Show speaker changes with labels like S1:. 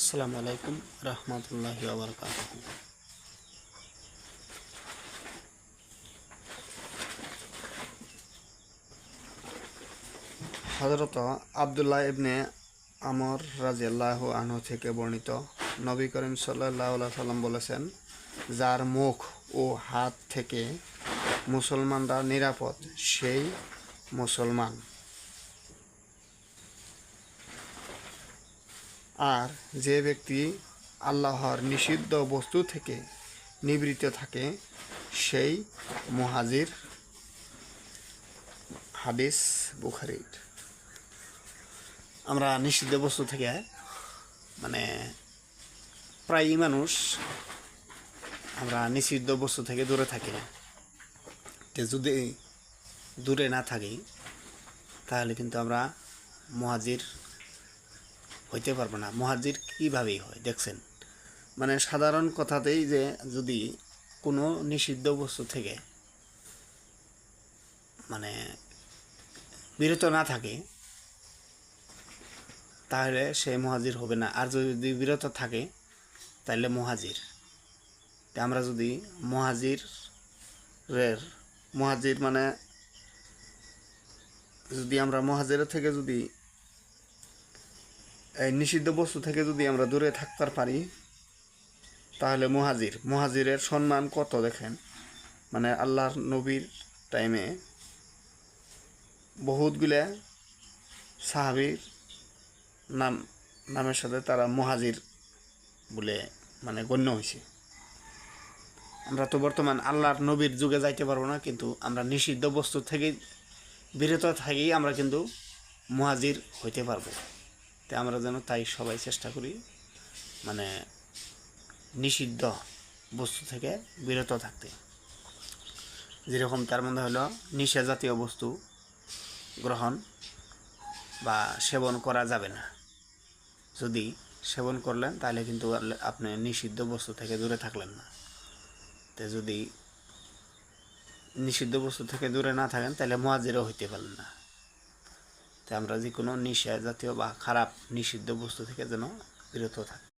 S1: আসসালামু আলাইকুম রহমতুল্লাহি ওয়া বারাকাতুহু। হযরত আব্দুল্লাহ ইবনে আমর রাদিয়াল্লাহু আনহু থেকে বর্ণিত, নবী করিম সাল্লাল্লাহু আলাইহি সাল্লাম বলেছেন, যার মুখ ও হাত থেকে মুসলমানরা নিরাপদ সেই মুসলমান। আর যে ব্যক্তি আল্লাহর নিষিদ্ধ বস্তু থেকে নিবৃত্ত থাকে সেই মুহাজির। হাদিস বুখারীর। আমরা নিষিদ্ধ বস্তু থেকে প্রায়ই মানুষ আমরা নিষিদ্ধ বস্তু থেকে দূরে থাকি না। যদি দূরে না থাকি তাহলে কিন্তু আমরা মুহাজির হইতে পারবো না। মুহাজির কীভাবেই হয় দেখছেন, সাধারণ কথাতেই যে যদি কোনো নিষিদ্ধ বস্তু থেকে বিরত না থাকে তাহলে সে মুহাজির হবে না। আর যদি বিরত থাকে তাহলে মুহাজির। আমরা যদি মুহাজির যদি আমরা মুহাজিরের থেকে যদি এই নিষিদ্ধ বস্তু থেকে যদি আমরা দূরে থাকতে পারি তাহলে মুহাজিরের সম্মান কত দেখেন। আল্লাহর নবীর টাইমে বহুতগুলা সাহাবীর নামের সাথে তারা মুহাজির বলে গণ্য হয়েছে। আমরা তো বর্তমান আল্লাহর নবীর যুগে যাইতে পারবো না, কিন্তু আমরা নিষিদ্ধ বস্তু থেকে বিরত থাকি আমরা কিন্তু মুহাজির হইতে পারবো। তাই আমরা যেন তাই সবাই চেষ্টা করি নিষিদ্ধ বস্তু থেকে বিরত থাকতে। যেরকম তার মধ্যে হলো নিশা জাতীয় বস্তু গ্রহণ বা সেবন করা যাবে না। যদি সেবন করলেন তাহলে কিন্তু আপনি নিষিদ্ধ বস্তু থেকে দূরে থাকলেন না। তো যদি নিষিদ্ধ বস্তু থেকে দূরে না থাকেন তাহলে মুহাজিরও হইতে পারলেন না। তাই আমরা যে কোনো নিশা জাতীয় বা খারাপ নিষিদ্ধ বস্তু থেকে যেন বিরত থাকি।